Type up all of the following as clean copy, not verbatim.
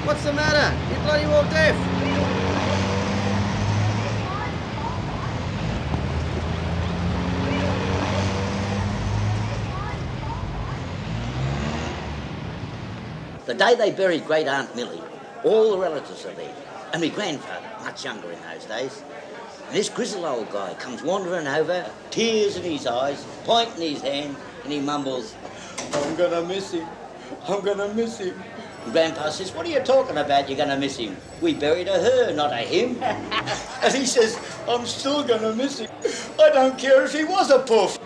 What's the matter? You bloody well deaf? The day they buried Great Aunt Millie, all the relatives are there. And my grandfather, much younger in those days. And this grizzled old guy comes wandering over, tears in his eyes, pointing his hand, and he mumbles, "I'm gonna miss him. I'm gonna miss him." And Grandpa says, "What are you talking about? You're going to miss him. We buried a her, not a him." And he says, "I'm still going to miss him. I don't care if he was a poof."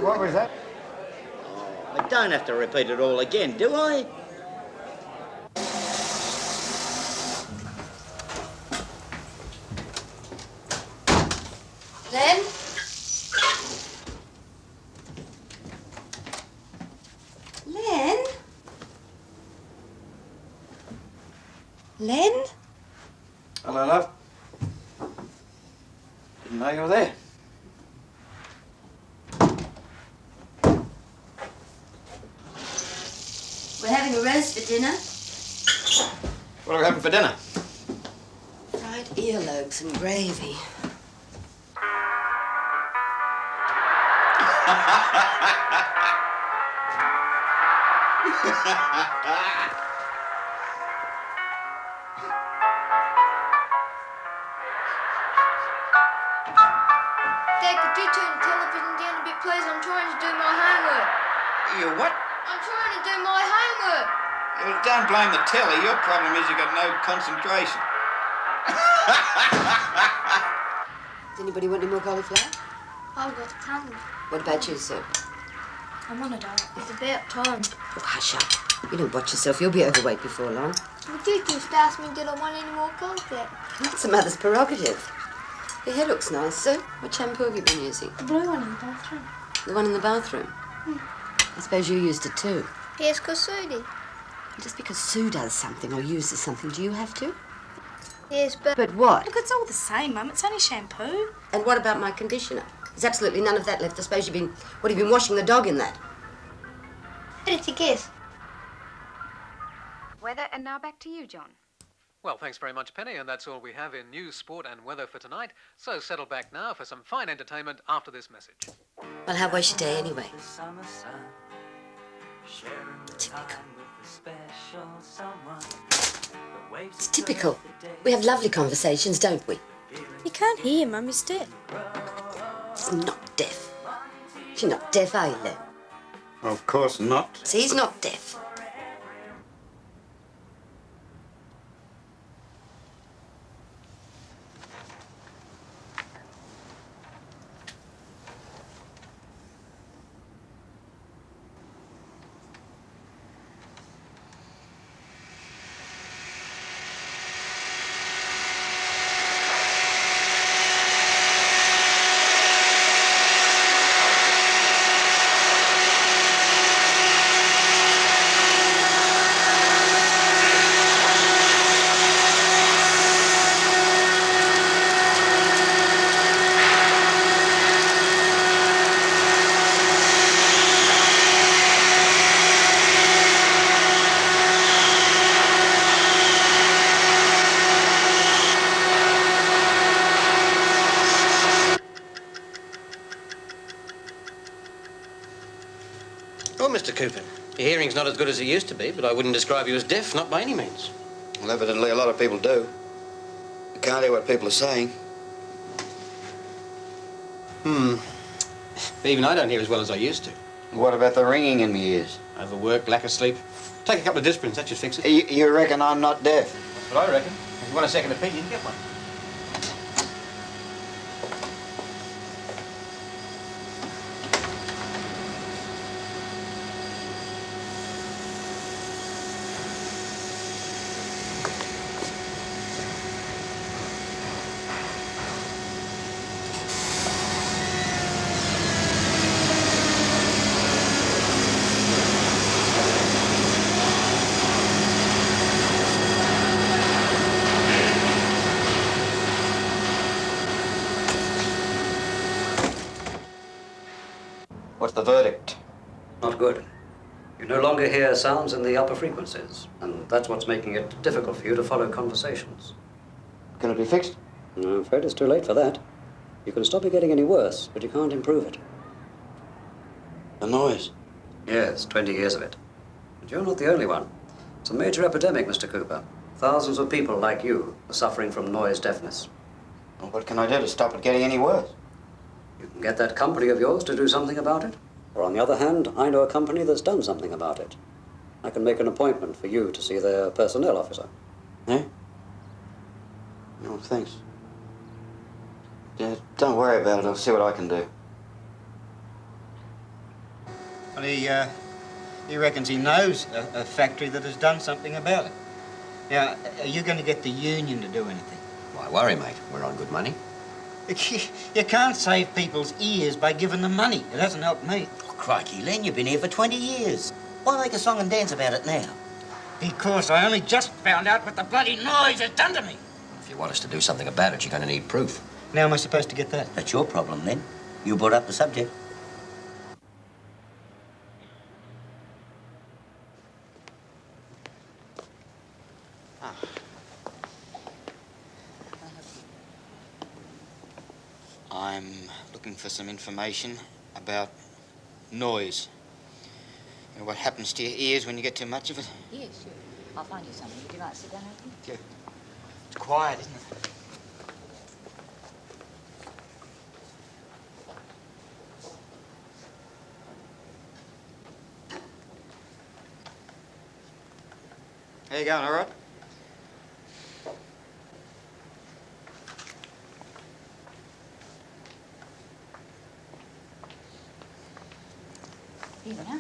What was that? Oh, I don't have to repeat it all again, do I? Len? Len? Len? Hello, love. Didn't know you were there. We're having a roast for dinner. What are we having for dinner? Fried earlobes and gravy. Dad, could you turn the television down a bit, please? I'm trying to do my homework. You what? I'm trying to do my homework. Well, don't blame the telly. Your problem is you've got no concentration. Does anybody want any more cauliflower? I've got tons. What about you, sir? I'm on a diet. It's about time. Oh, hush up. You don't watch yourself. You'll be overweight before long. The teacher just asked me did I want any more contact. That's a mother's prerogative. Your hair looks nice, sir. What shampoo have you been using? The blue one in the bathroom. The one in the bathroom? I suppose you used it too. Yes, 'cause Sue did. Just because Sue does something or uses something, do you have to? Yes, but... But what? Look, it's all the same, Mum. It's only shampoo. And what about my conditioner? There's absolutely none of that left. I suppose you've been... What, have you been washing the dog in that? How did you guess? Weather, and now back to you, John. Well, thanks very much, Penny, and that's all we have in news, sport and weather for tonight. So settle back now for some fine entertainment after this message. Well, how was your day anyway? Typical. It's typical. We have lovely conversations, don't we? You can't hear, Mum. He's deaf. He's not deaf. You're not deaf, are you, Len? Of course not. See, he's not deaf. Well, Mr. Cooper, your hearing's not as good as it used to be, but I wouldn't describe you as deaf, not by any means. Well, evidently a lot of people do. You can't hear what people are saying. Even I don't hear as well as I used to. What about the ringing in my ears? Overwork, lack of sleep. Take a couple of Disprins, that should fix it. You reckon I'm not deaf? That's what I reckon. If you want a second opinion, get one. the verdict? Not good. You no longer hear sounds in the upper frequencies, and that's what's making it difficult for you to follow conversations. Can it be fixed? No, I'm afraid it's too late for that. You can stop it getting any worse, but you can't improve it. The noise? Yes, 20 years of it. But you're not the only one. It's a major epidemic, Mr. Cooper. Thousands of people like you are suffering from noise deafness. Well, what can I do to stop it getting any worse? You can get that company of yours to do something about it. Or on the other hand, I know a company that's done something about it. I can make an appointment for you to see their personnel officer. Yeah? No, thanks. Yeah, don't worry about it. I'll see what I can do. Well, he reckons he knows a factory that has done something about it. Now, are you going to get the union to do anything? Why worry, mate? We're on good money. You can't save people's ears by giving them money. It hasn't helped me. Oh, crikey, Len, you've been here for 20 years. Why make a song and dance about it now? Because I only just found out what the bloody noise has done to me. If you want us to do something about it, you're going to need proof. Now am I supposed to get that? That's your problem, Len. You brought up the subject. I'm looking for some information about noise. You know what happens to your ears when you get too much of it? Yes, sure. I'll find you something. Would you like to sit down, Nathan? Yeah. It's quiet, isn't it? How you going, all right? Here now.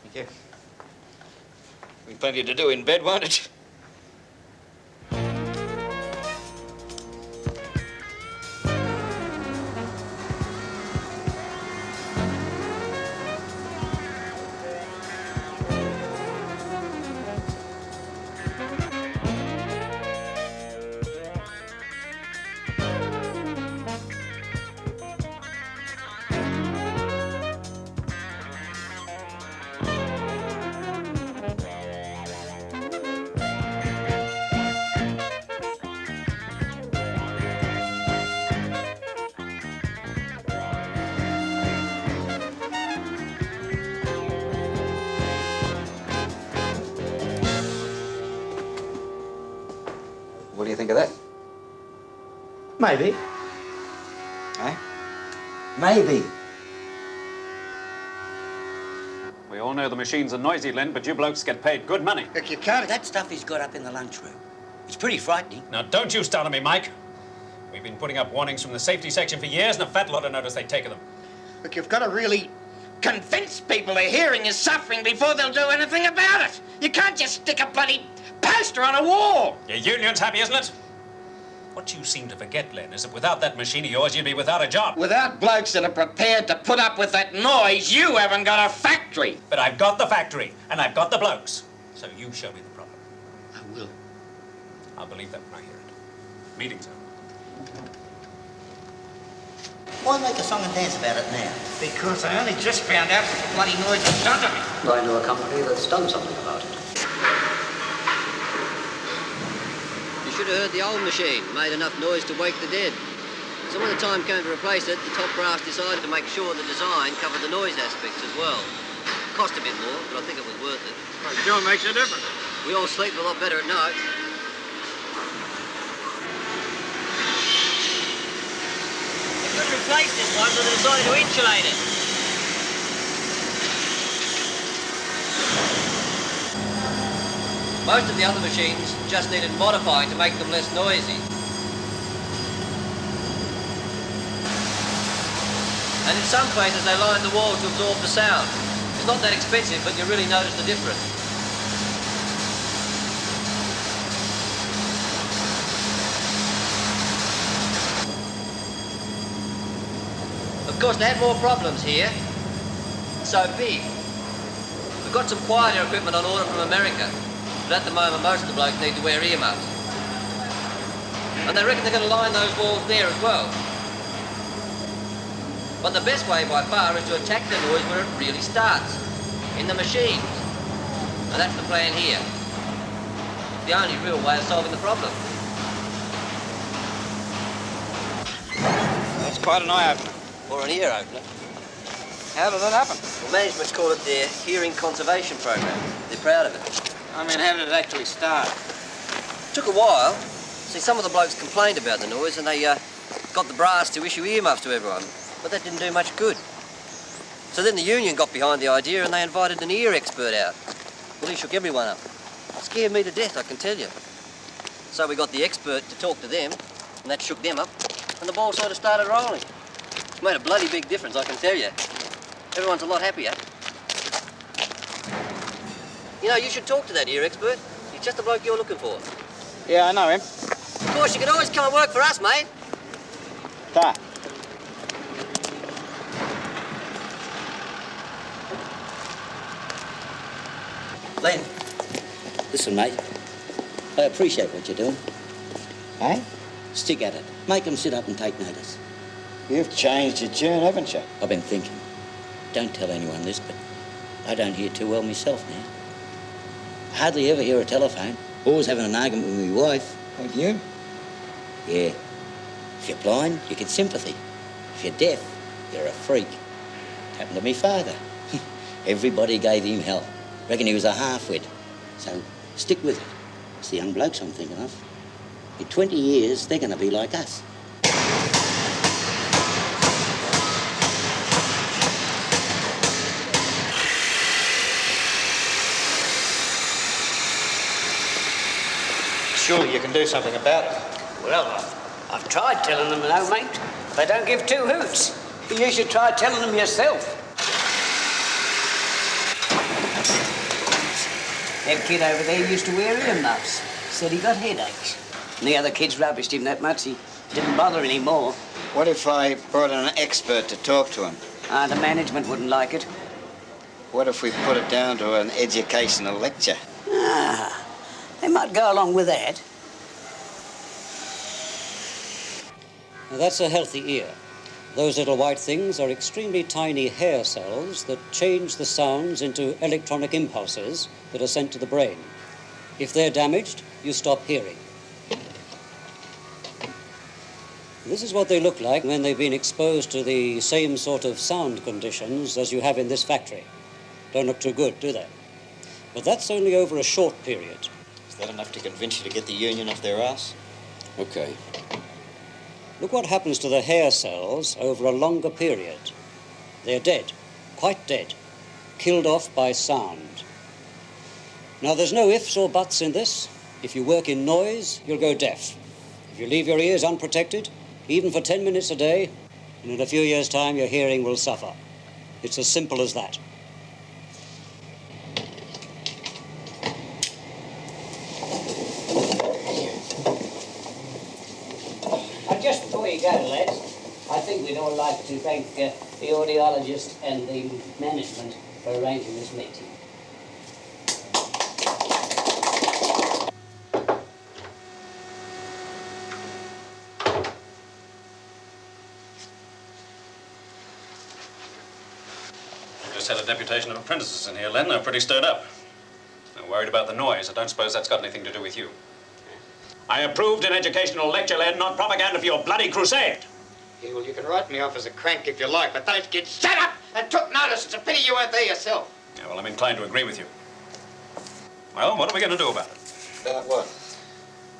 Thank you. Be plenty to do in bed, won't it? What do you think of that? Maybe. Eh? Maybe. We all know the machines are noisy, Len, but you blokes get paid good money. Look, you can't. That stuff he's got up in the lunchroom. It's pretty frightening. Now, don't you start on me, Mike. We've been putting up warnings from the safety section for years, and a fat lot of notice they've taken them. Look, you've got to really convince people their hearing is suffering before they'll do anything about it. You can't just stick a bloody poster on a wall. Your union's happy, isn't it? What you seem to forget, Len, is that without that machine of yours, you'd be without a job. Without blokes that are prepared to put up with that noise, you haven't got a factory. But I've got the factory, and I've got the blokes. So you show me the problem. I will. I'll believe that when I hear it. Meeting's over. Why make a song and dance about it now? Because I only just found out what the bloody noise has done to me. I know a company that's done something about it. You should have heard the old machine. Made enough noise to wake the dead. So when the time came to replace it, the top brass decided to make sure the design covered the noise aspects as well. Cost a bit more, but I think it was worth it. Well, it sure makes a difference. We all sleep a lot better at night. They could replace this one, so they decided to insulate it. Most of the other machines just needed modifying to make them less noisy. And in some places they lined the walls to absorb the sound. It's not that expensive, but you really notice the difference. Of course, they had more problems here. So big. We've got some quieter equipment on order from America. But at the moment, most of the blokes need to wear earmuffs. And they reckon they're going to line those walls there as well. But the best way by far is to attack the noise where it really starts, in the machines. And that's the plan here. The only real way of solving the problem. That's quite an eye-opener. Or an ear-opener. How did that happen? Well, management's called it their hearing conservation program. They're proud of it. I mean, how did it actually start? It took a while. See, some of the blokes complained about the noise and they got the brass to issue earmuffs to everyone. But that didn't do much good. So then the union got behind the idea and they invited an ear expert out. Well, he shook everyone up. Scared me to death, I can tell you. So we got the expert to talk to them, and that shook them up, and the ball sort of started rolling. It's made a bloody big difference, I can tell you. Everyone's a lot happier. You know, you should talk to that ear expert. He's just the bloke you're looking for. Yeah, I know him. Of course, you can always come and work for us, mate. Ta. Len, listen, mate. I appreciate what you're doing. Eh? Stick at it. Make them sit up and take notice. You've changed your tune, haven't you? I've been thinking. Don't tell anyone this, but I don't hear too well myself now. I hardly ever hear a telephone. Always having an argument with my wife. Like you? Yeah. If you're blind, you get sympathy. If you're deaf, you're a freak. Happened to me father. Everybody gave him hell. Reckon he was a half-wit. So stick with it. It's the young blokes I'm thinking of. In 20 years, they're going to be like us. Surely you can do something about it. Well, I've tried telling them no, mate. They don't give two hoots. You should try telling them yourself. That kid over there used to wear earmuffs. Said he got headaches. And the other kids rubbished him that much he didn't bother anymore. What if I brought in an expert to talk to him? The management wouldn't like it. What if we put it down to an educational lecture? They might go along with that. Now, that's a healthy ear. Those little white things are extremely tiny hair cells that change the sounds into electronic impulses that are sent to the brain. If they're damaged, you stop hearing. This is what they look like when they've been exposed to the same sort of sound conditions as you have in this factory. Don't look too good, do they? But that's only over a short period. Is that enough to convince you to get the union off their ass? Okay. Look what happens to the hair cells over a longer period. They're dead, quite dead, killed off by sound. Now, there's no ifs or buts in this. If you work in noise, you'll go deaf. If you leave your ears unprotected, even for 10 minutes a day, and in a few years' time, your hearing will suffer. It's as simple as that. Just before you go, lads, I think we'd all like to thank the audiologist and the management for arranging this meeting. Just had a deputation of apprentices in here, Len. They're pretty stirred up. They're worried about the noise. I don't suppose that's got anything to do with you. I approved an educational lecture, Len, not propaganda for your bloody crusade. Yeah, well, you can write me off as a crank if you like, but those kids shut up and took notice. It's a pity you weren't there yourself. Yeah, well, I'm inclined to agree with you. Well, what are we going to do about it? About what?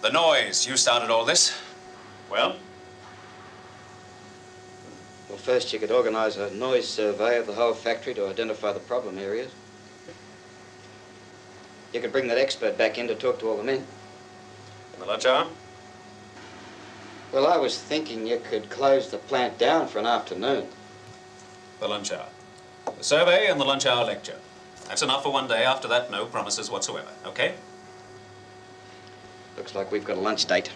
The noise. You started all this. Well? Well, first you could organise a noise survey of the whole factory to identify the problem areas. You could bring that expert back in to talk to all the men. In the lunch hour? Well, I was thinking you could close the plant down for an afternoon. The lunch hour. The survey and the lunch hour lecture. That's enough for one day. After that, no promises whatsoever. Okay? Looks like we've got a lunch date.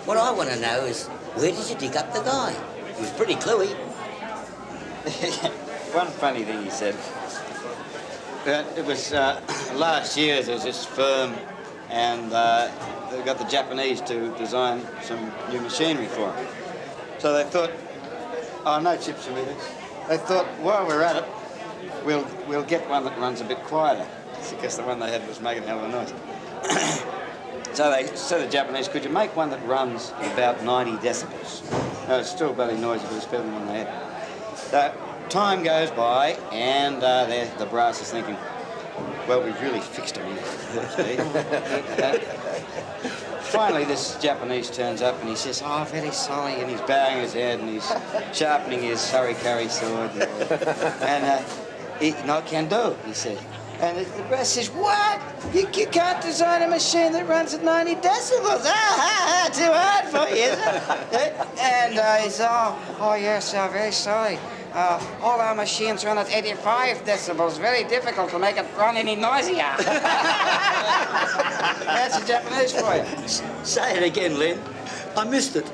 What I want to know is, where did you dig up the guy? He was pretty cluey. One funny thing he said. It was last year, there was this firm, and they got the Japanese to design some new machinery for them. So they thought, oh, no chips with this. They thought, while we're at it, we'll get one that runs a bit quieter, because the one they had was making a hell of a noise. So they said to the Japanese, could you make one that runs about 90 decibels? No, it's still bloody noisy, but it's better than one they had. So time goes by, and the brass is thinking, well, we've really fixed them here. Finally, this Japanese turns up and he says, oh, very sorry, and he's bowing his head and he's sharpening his harikari sword. And no can do, he said. And the brass says, what? You can't design a machine that runs at 90 decibels. Too hard for you, isn't it? And he said, oh, yes, very sorry. All our machines run at 85 decibels. Very difficult to make it run any noisier. That's the Japanese for you. Say it again, Len. I missed it.